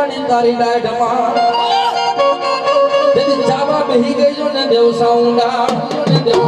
પોતાની તારી દાઢમાં તેથી જાવા બેહી ગયો ને દેવ સાઉંડા ને દેવ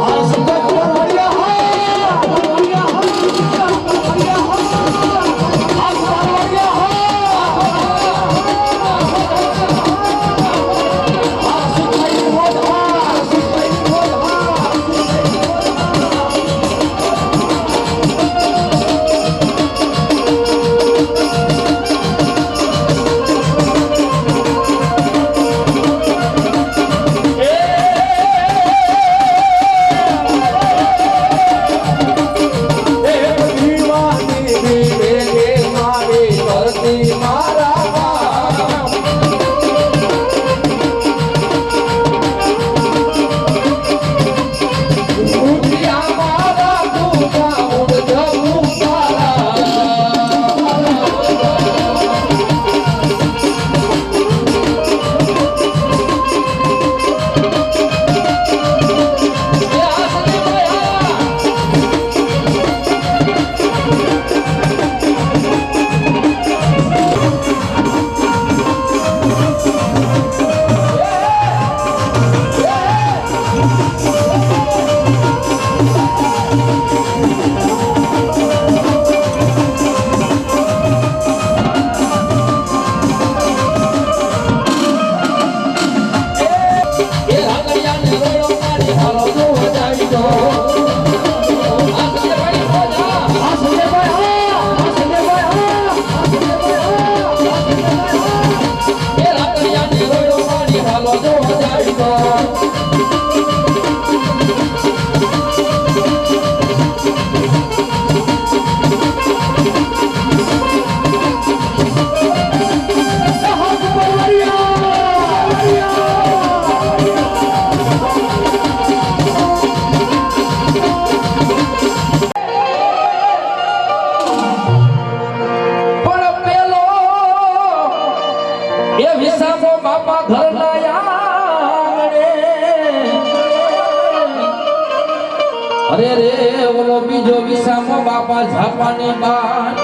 અરે રે ઓલો બીજો વિસામો બાપા ઝાપાની બાન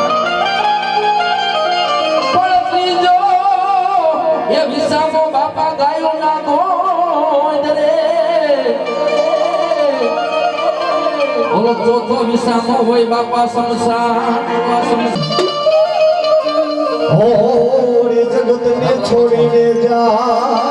પણ ત્રીજો એ વિસામો બાપા ગાયો ના ગોંદ રે ઓલો ચોથો વિસામો હોય બાપા શમશાન હો રે જગત ને છોડીને જા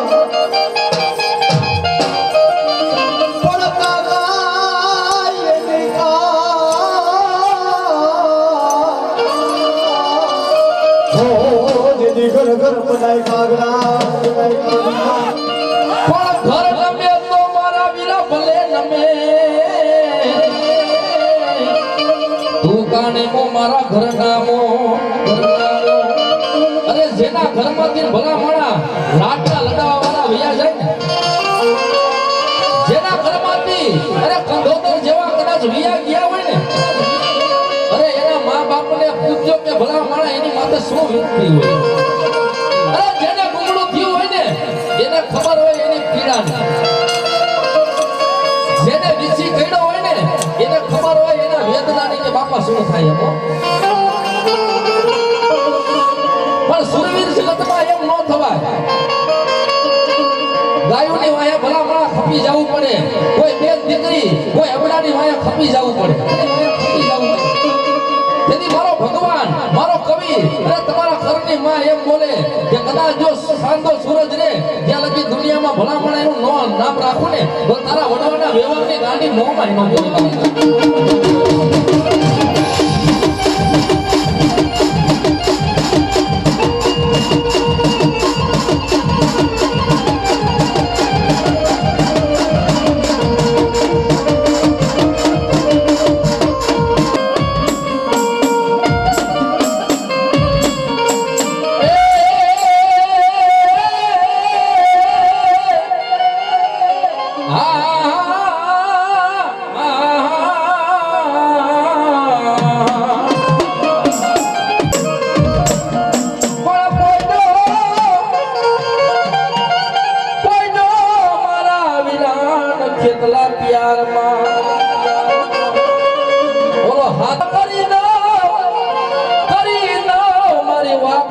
ઘર બનાય કાગડા પણ ઘર નમે તો મારા વીરા ભલે નમે તું કાને મો મારા ઘર નામો અરે જેના ઘરમાંથી ભલા માણા લાટલા લડાવા વાળા વયા જાય ને જેના ઘરમાંથી અરે કંધોતર જેવા કદાચ વયા ગયા હોય ને અરે એના મા બાપને પૂછજો કે ભલા માણા એની માથે શું વીતતી હોય જેને ગુંગળું થયું હોય ને એને ખબર હોય એની પીડા જેને વિછી કઈડો હોય ને એને ખબર હોય એના વેદનાની કે બાપા શું થાય એમ પણ સુરવીર જગતમાં એમ ન થવાય ગાયોની વાયા ભલા ભલા ખપી જવું પડે કોઈ બેન દીકરી કોઈ અબડાની વાયા ખપી જવું પડે તેથી મારો ભગવાન મારો કવિ અને તમારા ઘરની માં એમ બોલે કે કદાચ જો સાંધો સૂરજ રે જ્યાં લગી દુનિયામાં ભલામણ એનું નામ રાખું ને તો તારા વડવાના વ્યવહારની ગાંડી મોંમાં ન બોલી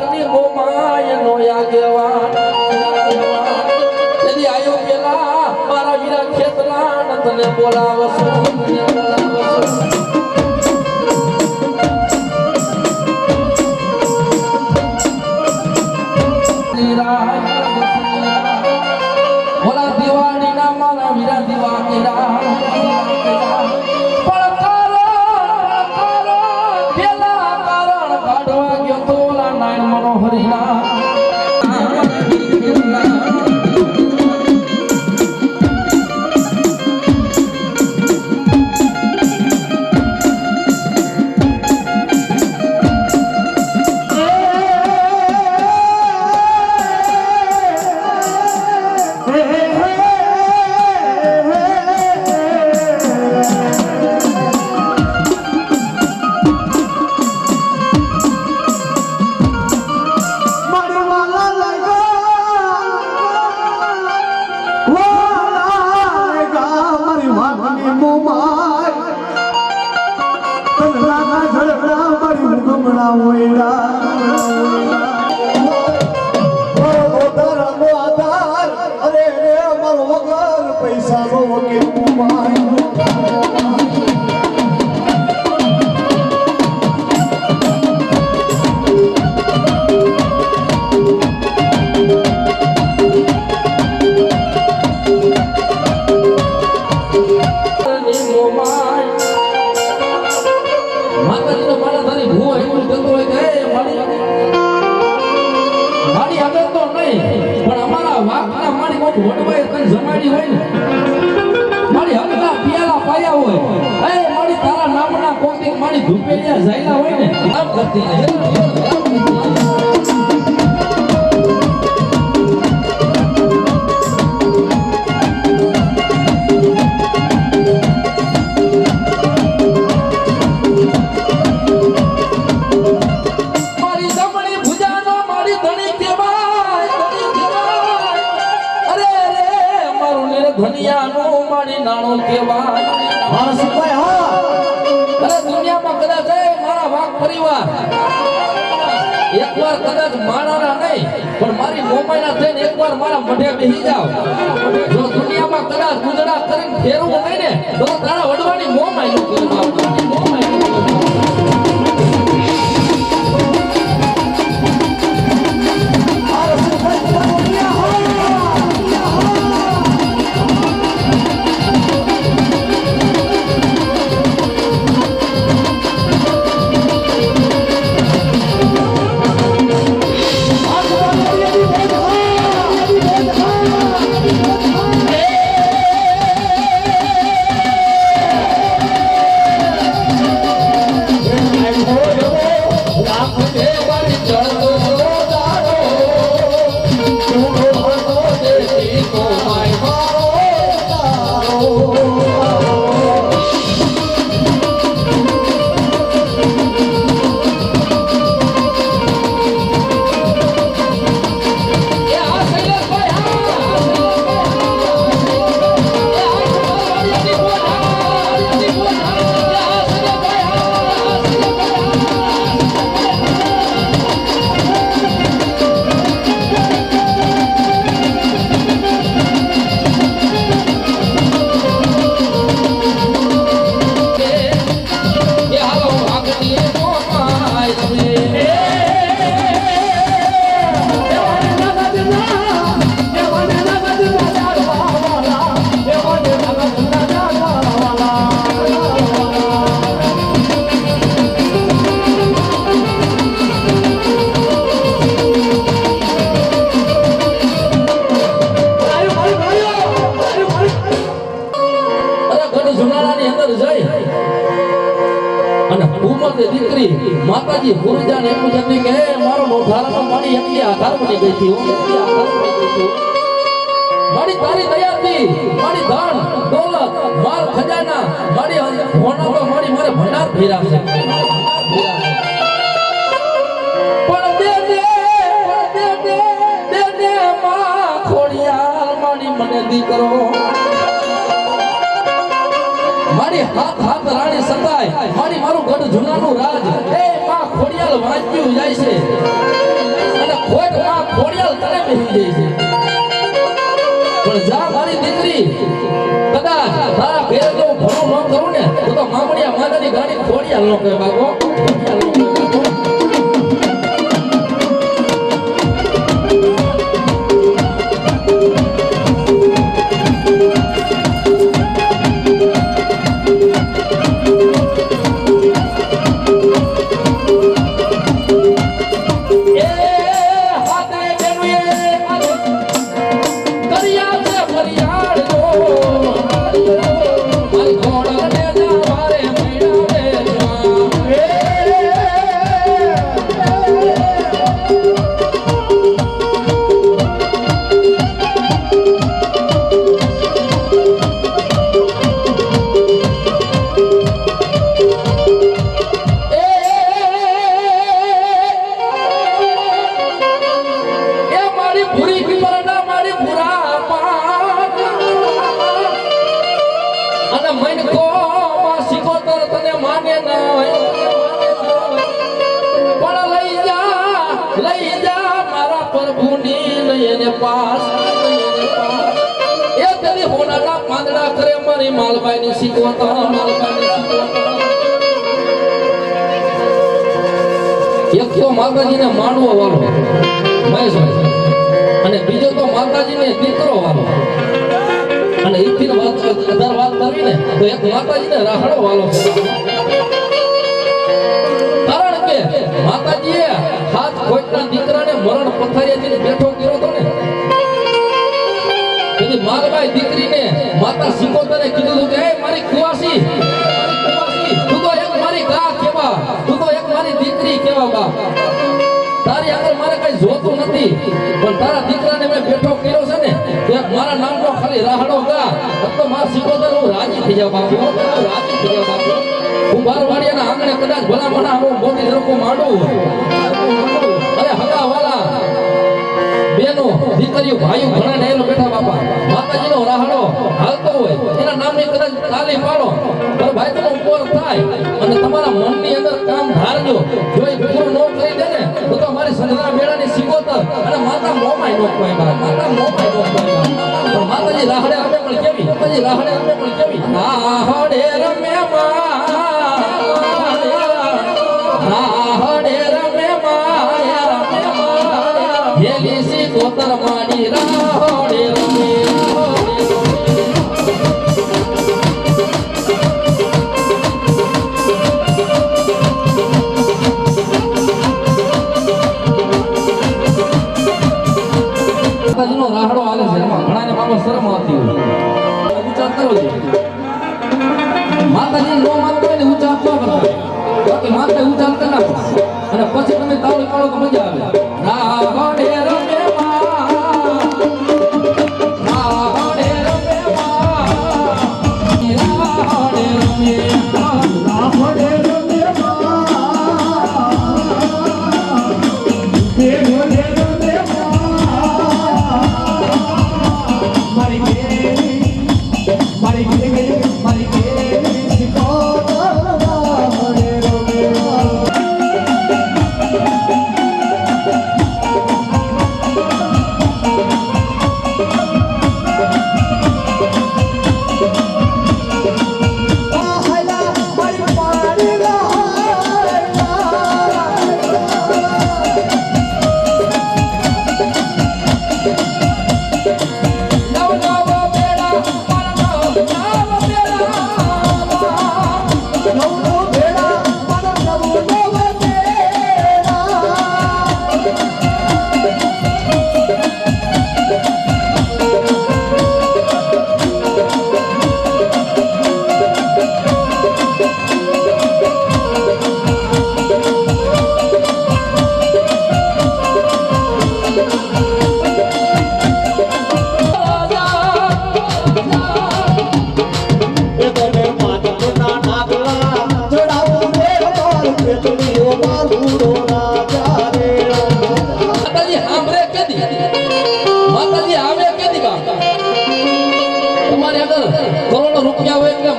વાતની મોમાય નો આગેવાન તેથી આયો પેલા મારા વીરા ખેતલા તને બોલાવશું બોલા દિવાળી ના મારા વીરા દિવા કેરા પૈસા નો વકીલ મુમાય જમાડી હોય ને મારી હકના પિયાલા પાયા હોય એ મારી તારા નામના કોકિક મારી ધૂપેલિયા જાયલા હોય ને આમ કરતી મારી જમણી ભુજાનો મારી ધણી કેવાય ધનિયાનું મારી નાણું કેવાય મારા સિપાઈ હા અરે દુનિયામાં કદાચ મારા વાઘ પરિવાર એકવાર કદાચ માણાના નહીં પણ મારી મોમાઈના થઈને એકવાર મારા મઢે બેસી જાવ જો દુનિયામાં કદાચ ગુજરા કરીને ફેરવું નહીં ને તો તારા વડવાની મોમાઈનું કહેવું દીકરી માતાજી ગુરુજાન એવું જતી કે મારો નોધારાનો મારી એકલી આધાર બની ગઈ હતી મારી તારી દયાથી મારી ધન દોલત માર ખજાના મારી હોના તો મારી મારે ભંડાર ફેરા છે પણ દે માં ખોડિયાર મારી મને દીકરો મારી હાથ રાણી સતાય મારી મારું ગઢ જૂનાનું રાજ એ માં ખોડિયાલ વાંચ્યું જાય છે ખોટ માં ખોડિયાલ તને બેસી જાય છે પણ જા મારી દીકરી કદાચ તારા ઘરે જો ભણું ન કરું ને તો મામડિયા માતાની ગાડી ખોડિયાલ ન કહે બાપો ખોડિયાલ ન કહે બાપો માલબાઈની શીખવતા એક તો માતાજીને માનવો વાળો મહેશભાઈ અને બીજો તો માતાજીને દીકરો વાળો અને એકથી વાત કરવી ને તો એક માતાજીને રાહડો વાળો કારણ કે માતાજીએ હાથ કોઈના દીકરાને મરણ પથારીએથી બેઠો કર્યો હતો ને તેથી માલબાઈ દીકરીને માતા સિકોતરે કીધું કે હે મારી કુવાસી તું તો એક મારી ગા કેવા તું તો એક મારી દીકરી કેવા બાપ તારી આગળ મારે કઈ જોતું નથી પણ તારા દીકરાને મેં બેઠો કર્યો છે ને તો એક મારા નામનો ખાલી રાહડો ગા તો મારા સિકોતર હું રાજી થઈ જાવ બાપુ રાજી થઈ જાવ બાપુ હું બારવાડિયાના આંગણે કદાચ ભલા મણા હું મોટી ધરકો માંડું અરે હગા વાલા બેનો દીકરીઓ ભાઈઓ ઘણા નેરો બેઠા બાપા માતાજીનો રાહડો હાલતો હોય એના નામની કદાચ તાલી પાડો પર ભાઈ તમે ઉપર થાય અને તમારા મનની અંદર કામ ધારજો જો એ પૂરું ન કરી દે ને તો મારી સંધના મેળાની સિકોતર અને માતા મોમાય નો કોઈ બા માતા મોમાય નો કોઈ બા પણ માતાજી રાહડે અમે પણ કેવી માતાજી રાહડે અમે પણ કેવી રાહડે રમે રાહડે રમે માયા હેલી સિકોતર માડી રાહડે રમે માતાજીનો રાહડો હાલે છે એમાં ઘણાને બાબા શરમ આવતી હોય ઉચ્ચાર કરો છે માતાજી નો માનતો હોય ને ઉચ્ચાર આપવા કરતા બાકી માતા ઉચ્ચાર કરી નાખો અને પછી તમે તાળી પાડો તો મજા આવે રાહડે રમે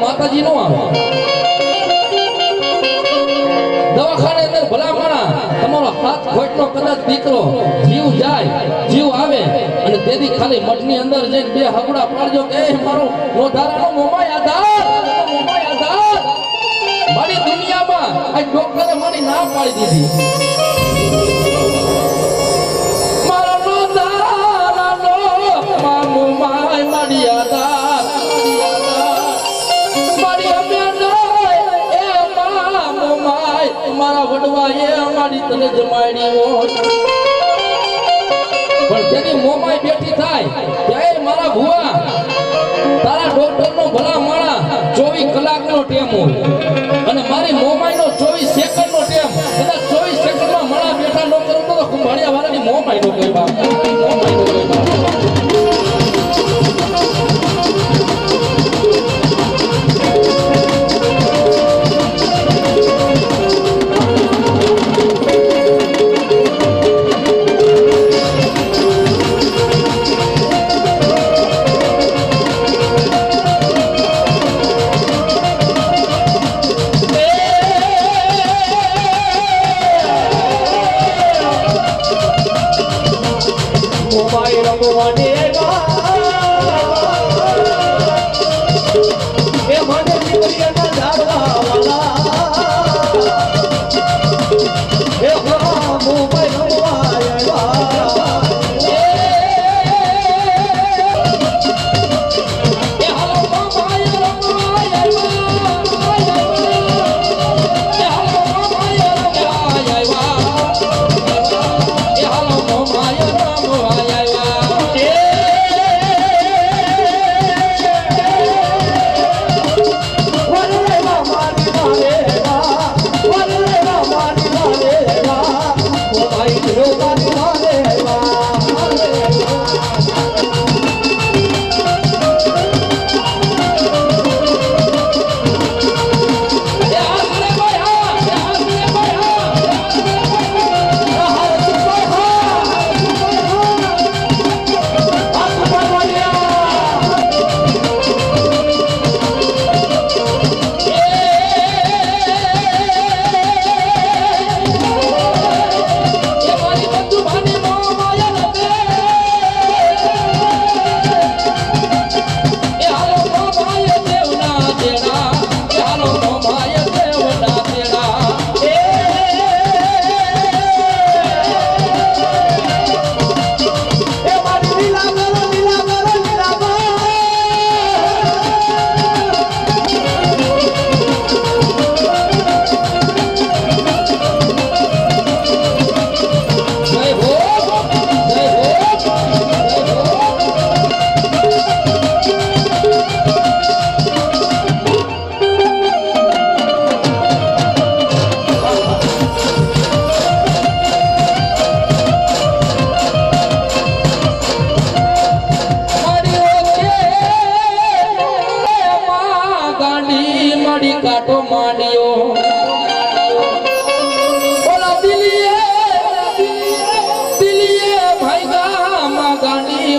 માતાજી નો આવે દવાખાને અંદર ભલા માણા તમારો હાથ ખોટનો કદાચ દીકરો જીવ જાય જીવ આવે અને તેથી ખાલી મઠની અંદર જઈને બે હગડા પાડજો કે એ મારો નોધારાનો મોમાય આધાર મારી દુનિયામાં આ ડોક્ટરે મારી ના પાડી દીધી મારો નોધારાનો મામો માય મારી આધાર મારી અમે એ મામો માય મારા વડવા એ મારી તને જમાડી હોય પણ તેની મોમાય બેઠી થાય ત્યારે મારા ભુવા તારા ડોક્ટરનો ભલા માણા 24 કલાકનો ટેમ હોય અને મારી મોમાઈનો 24 સેકન્ડનો ટેમ કદાચ 24 સેકન્ડમાં માણા બેઠા ન કરું તો કુંભાળિયા વાળાની મોમાઈનો કોઈ બાપ મોમાઈનો કોઈ બાપ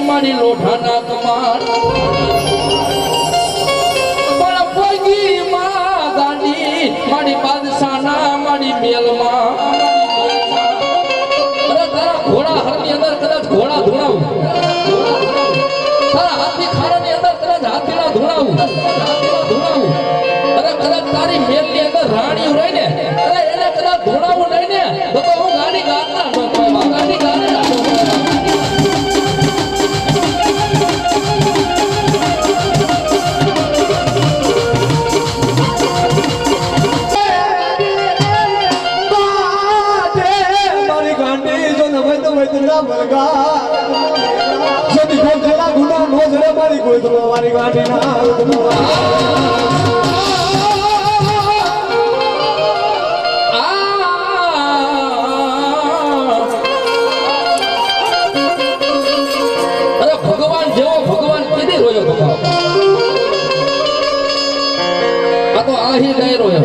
મારી લોઢાના કમાડ પણ પોગી માં ગાંડી મારી બાદશાહના મારી મેલમાં અરે તારા ઘોડા હરની અંદર કદાચ ઘોડા ધોળાવું તારા હાથી ખારાની અંદર કદાચ હાથીના ધોળાવું અરે કદાચ તારી મેલની અંદર રાણીઓ રહી ને અરે એને કદાચ ધોળાવું નહીં ને તો હું ગાડી ગાતા ગાડી ગાતા મારી ગાડી ના ભગવાન જેવો ભગવાન કીધી રોયો આ તો આહિર ગઈ રોયો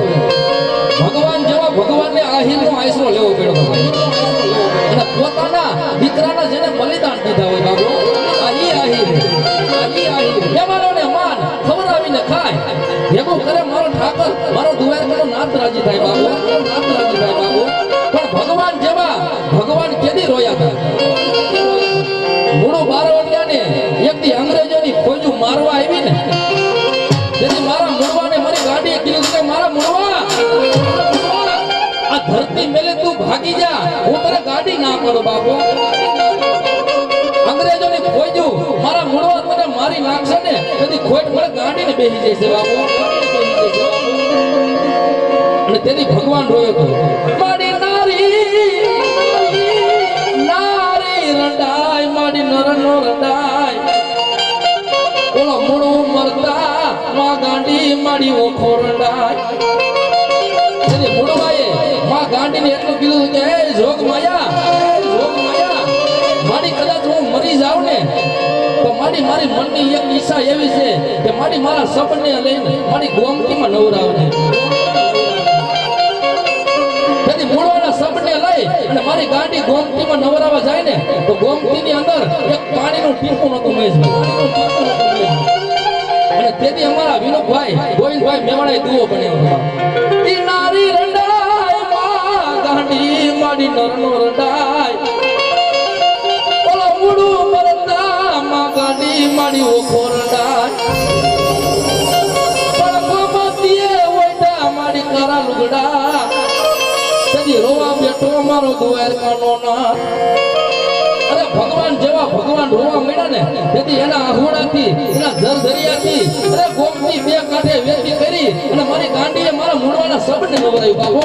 ભગવાન જેવો ભગવાનને આહિરનો આશરો લેવો પડ્યો અને પોતાના દીકરાના જેને બલિદાન દીધા હોય બાબુ મહેમાનોને માન ખવડાવીને ખાય ભેગું કરે મારો ઠાકર મારો દુવાર કરો નાથ રાજી થાય બાબુ નાથ રાજી થાય બાબુ પણ ભગવાન જેવા કરો બાપુ. અંગ્રેજોની ખોજ્યું મારા મૂળવા મને મારી નાખશે ને તેથી ખોટ મને ગાંડીને બેસી જશે બાપુ. અને તેથી ભગવાન રોયો હતો. મારી નારી રંડાય મારી નરનો રંડાય ઓલો મૂળું મરતા માં ગાંડી મારી ઓખો રંડાય. તેથી મૂળવાએ માં ગાંડીને એટલું કીધું કે હે જોગ માયા મારી કદાચ હું મરી જાઉં ને તો મારી મનની એક ઈચ્છા એવી છે કે મારા સપને લઈને મારી ગોમતીમાં નવરાવજે. તેથી મૂળવાના સપને લઈ અને મારી ગાંડી ગોમતીમાં નવરાવા જાય ને તો ગોમતીની અંદર એક પાણીનું ટીપું નહોતું મહેશભાઈ. અને તેથી અમારા વિનોદભાઈ ગોવિંદભાઈ મેવાડાએ દુઓ બન્યો. ઈ નારી રંડાય માં ગાંડી મારી નરનો રંડાય ઓલો મૂળું મરતા માં ગાંડી મારી ઓખો રંડાય પણ ગોમતીએ ઓઈટા મારી કારા લુગડા તેથી રોવા બેઠો મારો દ્વારકાનો નાથ. અરે ભગવાન જેવા ભગવાન રોવા મળ્યા ને તેથી એના આહુડાથી એના જરજરિયાથી અરે ગોમતી બે કાંઠે વેતી કરી અને મારી ગાંડીએ મારા મૂળવાના સબને નવરાયું બાપુ.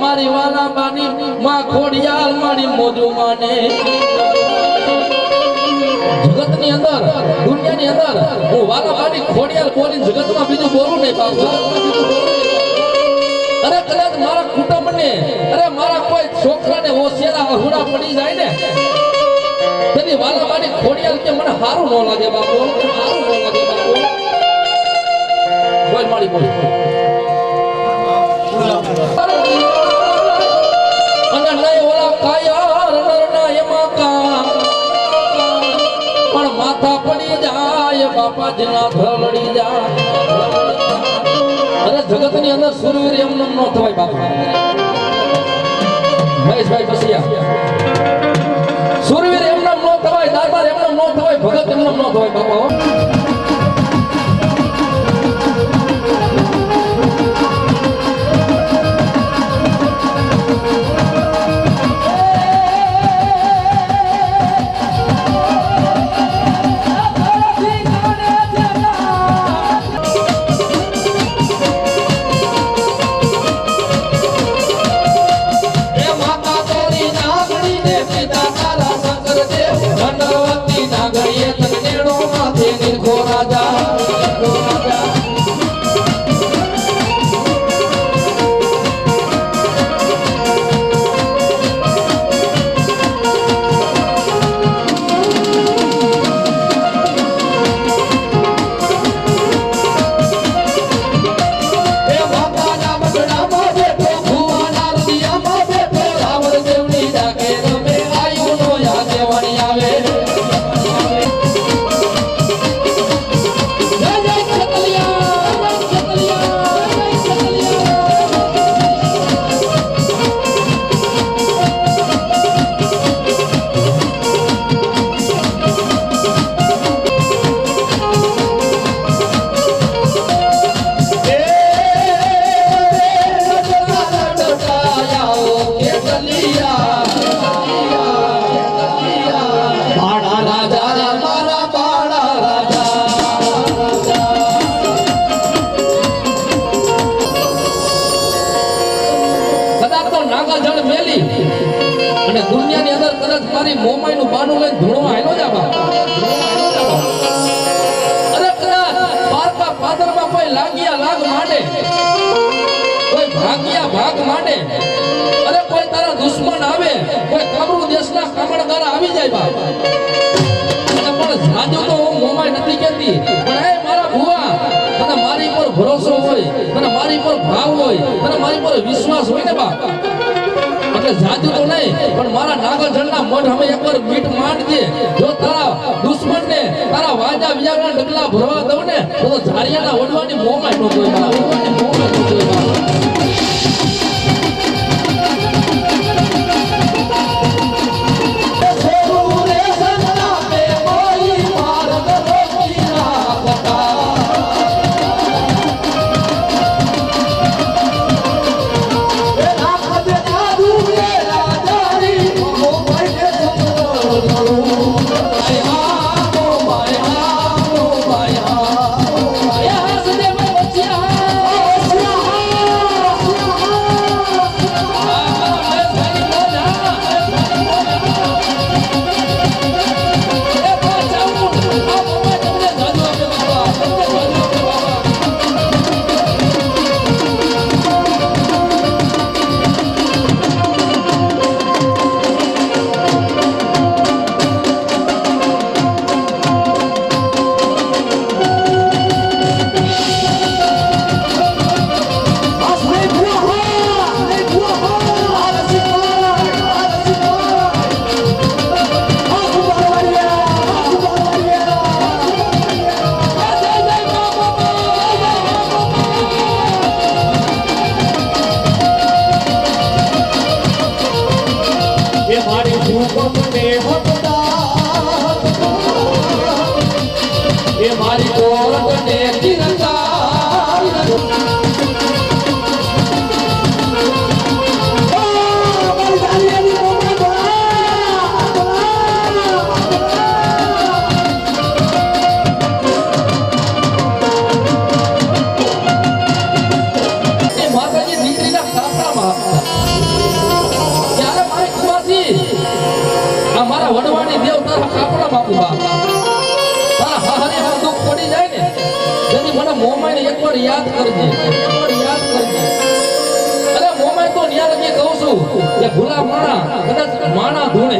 મારી વાલા બાની માં ખોડિયાલ મારી મોજો માને જગતની અંદર દુનિયાની અંદર હું વાલા બાની ખોડિયાલ બોલીને જગતમાં બીજું બોલું નહીં બાપુ. અરે કદાચ મારા કુટુંબને અરે મારા કોઈ છોકરાને ઓશિયારા અહુડા પડી જાય ને તેથી વાલા બાની ખોડિયાલ કે મને સારું ન લાગે બાપુ, સારું ન લાગે બાપુ. બોલ મારી બોલ અને નહીં ઓલા કાયર નરના એમાં કા પણ માથા પડી જાય બાપાજીના ધરડી જાય. અરે જગતની અંદર સુરવીર એમને ન થવાય બાપા. મહેશભાઈ બસિયા સુરવીર એમને ન થવાય, દાતાર એમને ન થવાય, ભગત એમને ન થવાય બાપા. કદાચ તો નાગા જળ મેલી અને દુનિયાની અંદર કદાચ મારી મોમાઈનું બાનું લઈને ધૂણવા આયલો જ આબા અરે કદાચ પારકા પાદરમાં કોઈ લાગિયા લાગ માંડે કોઈ ભાગ્યા ભાગ માંડે અરે કોઈ તારા દુશ્મન આવે કોઈ કામરૂ દેશના કામણગાર આવી જાય બા અને પણ જાજો તો હું મોમાઈ નથી કહેતી પણ એ મારા ભુવા તને મારી પર ભરોસો હોય તને મારી પર ભાવ હોય તને મારી પર વિશ્વાસ હોય ને બા એટલે જાજુ તો નહીં પણ મારા નાગરજળના મઢ અમે એકવાર મીટ માંડજે જો તારા દુશ્મનને તારા વાજા વિજાના ડગલા ભરવા દઉં ને તો ઝારિયાના ઓડવાની મોમાઈ નો કોઈ બા ઓડવાની મોમાઈ નો કોઈ બા વડવાણી દેવ તારા કાપડા બાપુ બા તારા હાહરીમાં દુઃખ પડી જાય ને તેથી મને મોમાઈને એકવાર યાદ કરજે અરે મોમાઈ તો ન્યા લગી કહું છું કે ભૂલા માણા કદાચ માણા ધૂણે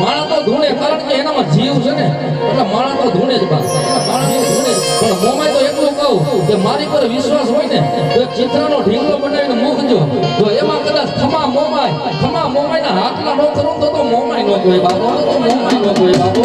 માણા તો ધૂણે કારણ કે એનામાં જીવ છે ને એટલે માણા તો ધૂણે જ બા માણા ધૂણે પણ મોમાઈ તો એટલું કહું કે મારી પર વિશ્વાસ હોય ને તો એક ચિત્રનો ઢીંગલો બનાવીને મૂકજો જો એમાં કદાચ ખમા મોમાઈના હાથમાં ન કરું તો મોમાઈ નો કોઈ બાબો તો મોમાઈ નો કોઈ બાબો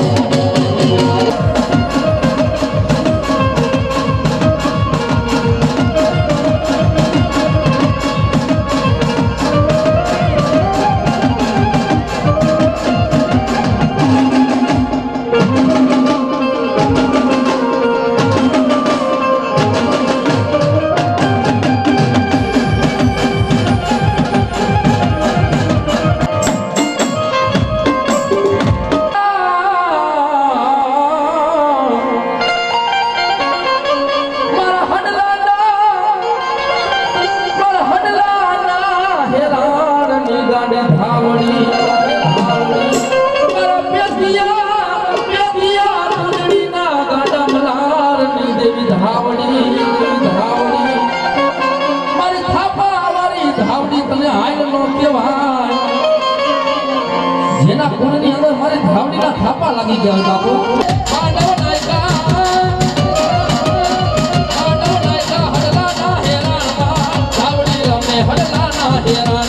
જેના કુળની અંદર મારે ધાવડીના થાપા લાગી ગયા બાપુ હડલાના હેરાનમાં ધાવડી રમે હડલાના હેરાનમાં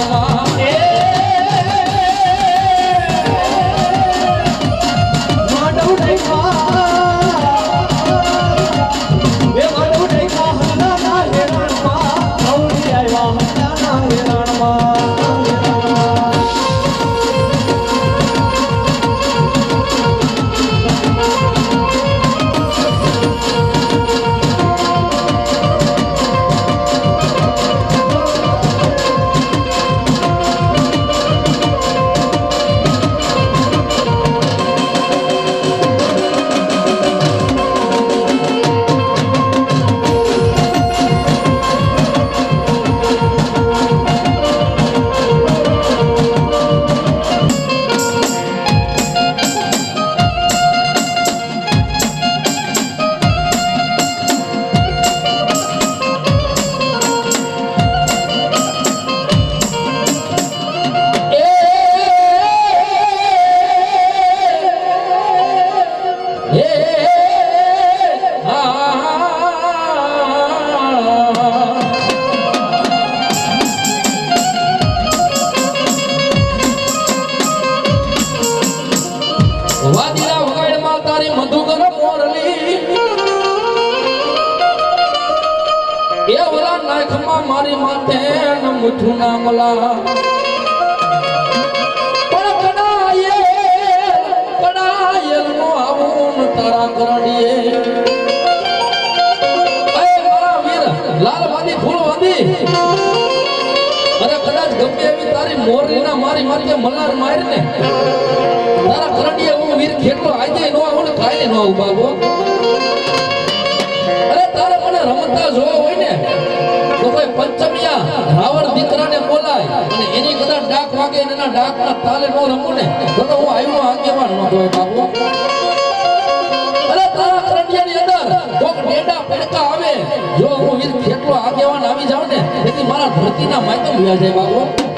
મીઠું ના મલા પણ કડાયેલ નો આવું તારા કરડીએ એ મારા વીર લાલવાદી ફૂલવાદી અરે કદાચ ગમે એવી તારી મોરલીના મારી મારી મલાર મારી ને તારા કરડીએ હું વીર ખેટલો આજે નો આવું ને કાલે નો આવું બાબો અરે તારે મને રમતા જોયો હોય ને તો કોઈ પંચમિયા રાવણ દીકરાને બોલાય અને એની કદાચ ડાક વાગે એના ડાકના તાલે નો રમું ને તો હું આવ્યો આગેવાન નો હોય બાબુ અરે તારા કરડિયાની અંદર કોક ડેડા પડકા આવે જો હું વીર ખેટલો આગેવાન આવી જાવ ને તેથી મારા ધરતીના માયતમ વ્યા જાય બાબુ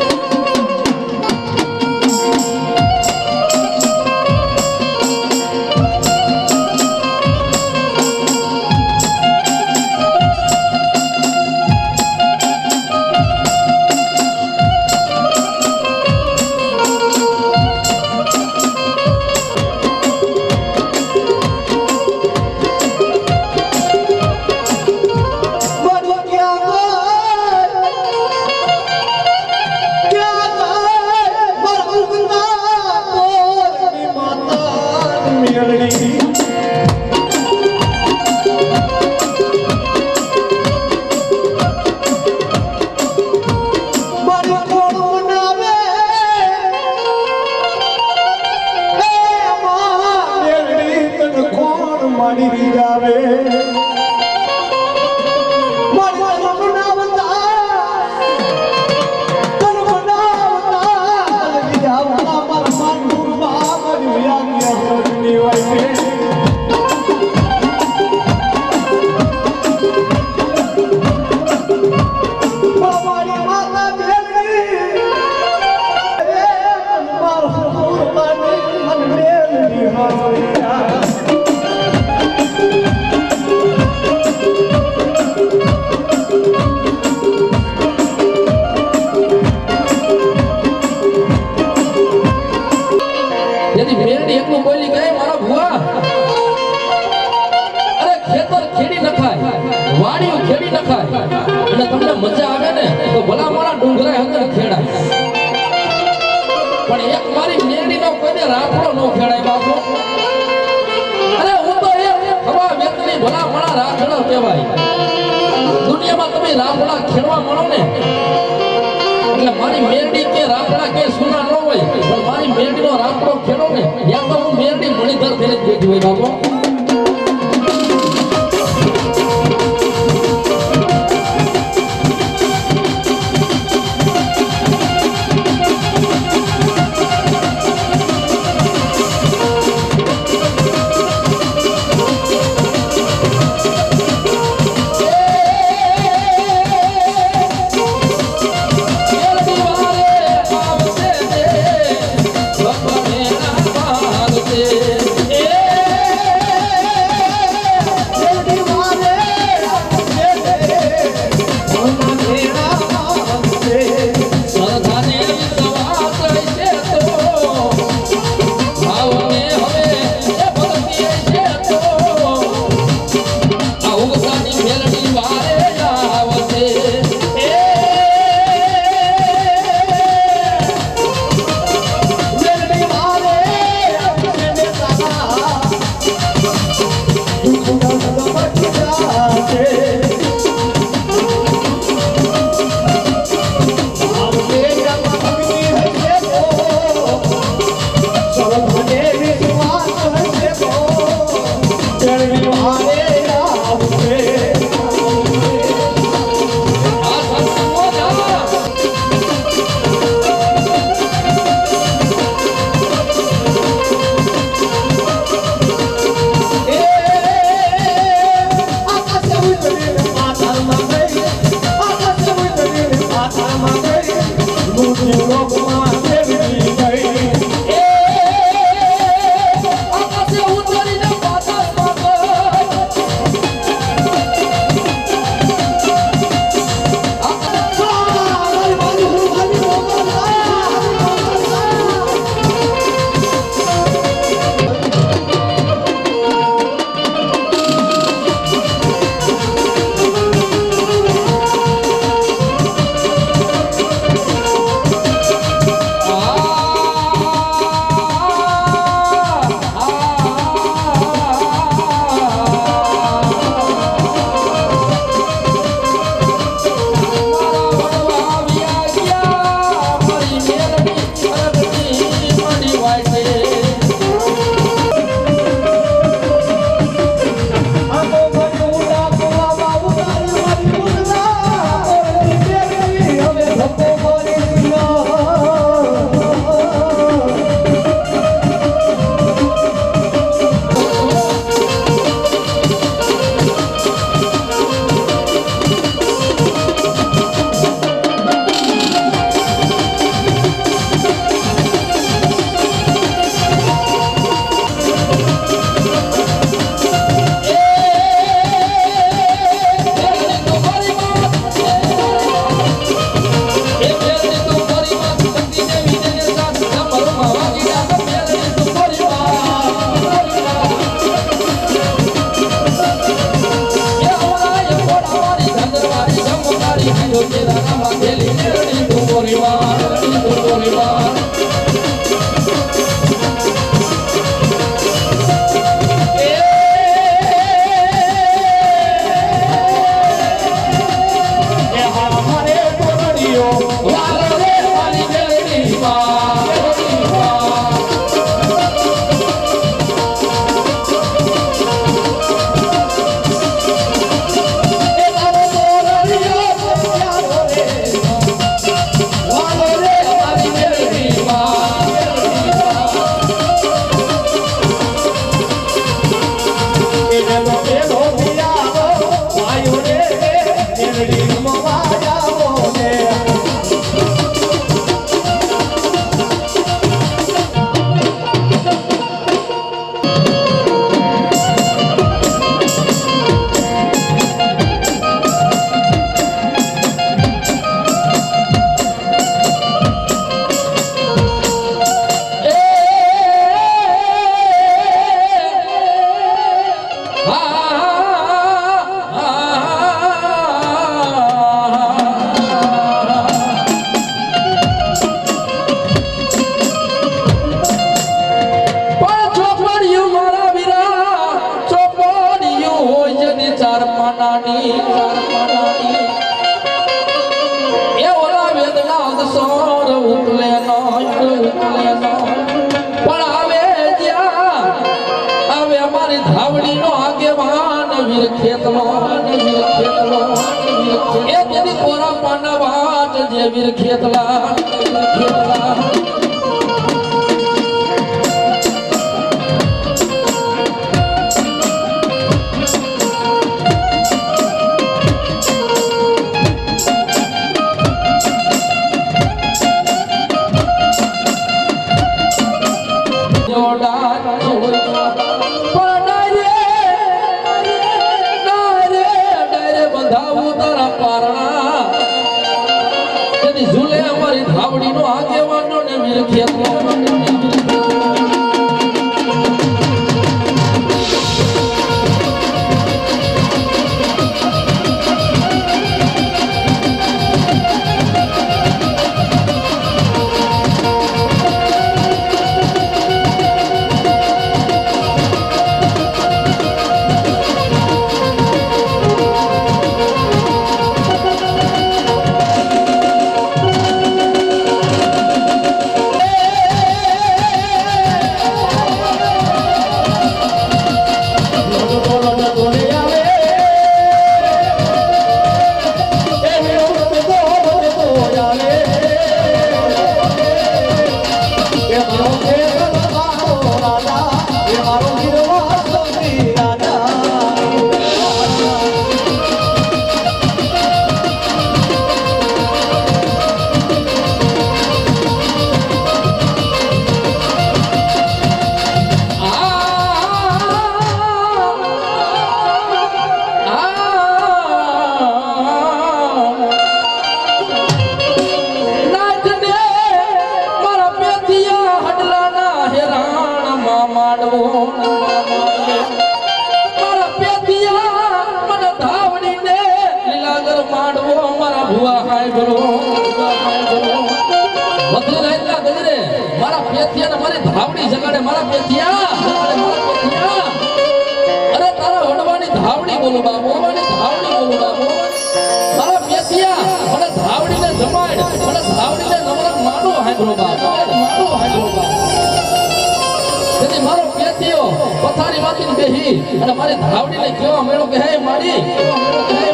મજા આવે ને તો ભલા મારા ડુંગરા અંદર ખેડાય પણ એક મારી મેરડીનો કોઈને રાખડો ન ખેડાય બાપુ અરે હું તો એ હવા વેતની ભલા મારા રાખડો કહેવાય દુનિયામાં તમે રાખડા ખેડવા મળો ને એટલે મારી મેરડી કે રાખડા કે સુના ન હોય પણ મારી મેરડીનો રાખડો ખેડો ને યા તો હું મેરડી મણિધર થઈને જ બેઠી હોય બાપુ ઉકલે નો પણ આવે જ્યાં આવે અમારી ધાવડી નો આગેવાન વીર ખેતલો એ તેની કોરા પાના વાટ જે વીર ખેતલા ધાવડી નો આગેવાનો ને વીર ખેતલો ધાવડી જગાડે મારા પેથિયા અરે તારા વડવાની ધાવડી બોલો બાબુ ધાવડી બોલો બાબુ મારા પેથિયા મને ધાવડીને જમાડ મને ધાવડીને નવરક માનો હાંભળો બાબુ માનો હાંભળો બાબુ તેથી મારો પેથિયો પથારી માંથી બેહી અને મારી ધાવડીને કેવા મેળો કે હે માડી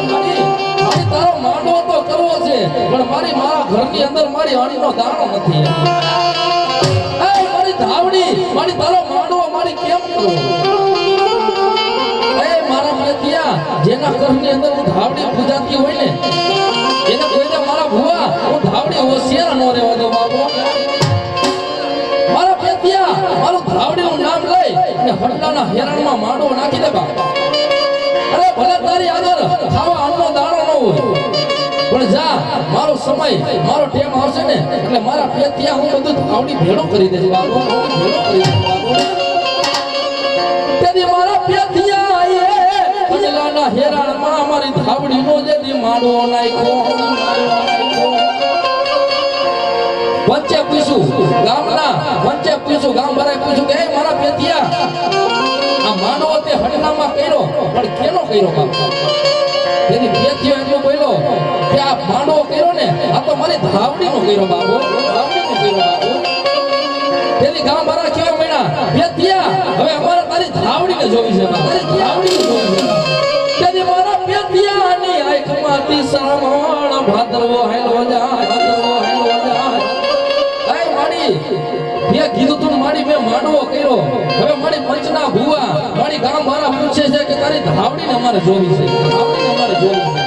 મારી તારો માંડવો તો કરવો છે પણ મારા ઘરની અંદર મારી અણીનો દાણો નથી ધાવડી મારી તારો માંડવો મારી કેમ કરું એ મારા પેથિયા જેના ઘરની અંદર હું ધાવડી પૂજાતી હોય ને એને કોઈને મારા ભુવા હું ધાવડી હોશિયાર ન રહેવા દો બાપુ મારા પેથિયા મારું ધાવડી નું નામ લઈ અને હડલાના હેરણમાં માંડવો નાખી દે બાપ અરે ભલે તારી આગળ ખાવા અન્નનો દાણો ન હોય પણ જા મારો સમય મારો ટેમ આવશે ને એટલે મારા પેથિયા હું બધું ધાવડી ભેળો કરી દઈશ બાબુ ભેળો કરી દઈશ બાબુ તેથી મારા પેથિયા એ પજલાના હેરાણમાં મારી ધાવડીનો જેથી માંડવો નાખ્યો વચ્ચે પૂછું ગામ ભરાય પૂછું કે મારા પેથિયા આ માંડવો તે હડનામાં કર્યો પણ કેનો કર્યો બાપ તેથી પેથિયો એટલું બોલ્યો કે આ માંડવો કર્યો ને આ તો મારી ધાવડીનો કર્યો બાબુ ધાવડીનો કર્યો બાબુ તેથી ગામ ભરા કેવા મહિના પેથિયા હવે અમારે તારી ધાવડીને જોવી છે તારી ધાવડીને જોવી છે તેથી મારા પેથિયાની આંખમાંથી સામણ ભાદરવો હેલો જાય એ માડી મેં કીધું તું માડી મેં માંડવો કર્યો હવે મારી પંચના ભુવા મારી ગામ મારા પૂછે છે કે તારી ધાવડીને અમારે જોવી છે ધાવડીને અમારે જોવી છે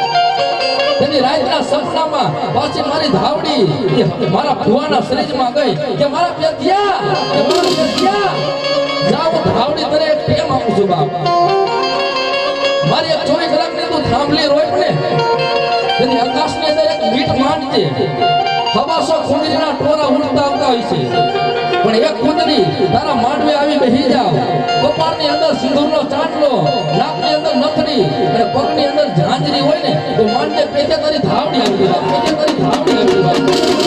તેની રાતના સપનામાં પાછી મારી ધાવડી મારા ભુવાના શરીરમાં ગઈ કે મારા પેથિયા જાઓ ધાવડી તને એક ટેમ આપું છું બાપ મારી એક 24 કલાકની તું થાંભલી રોય ને તેની આકાશની અંદર એક મીટ માંડજે હવાસો કુંડળીના ટોરા ઉડતા આવતા હોય છે પણ એક કુંડળી તારા માંડવે આવી બેહી જાવ કપાળની અંદર સિંદૂરનો ચાંટલો નાકની અંદર નથડી અને પગની અંદર ઝાંઝરી હોય ને તો માંડને પેથે તારી ધાવડી આવી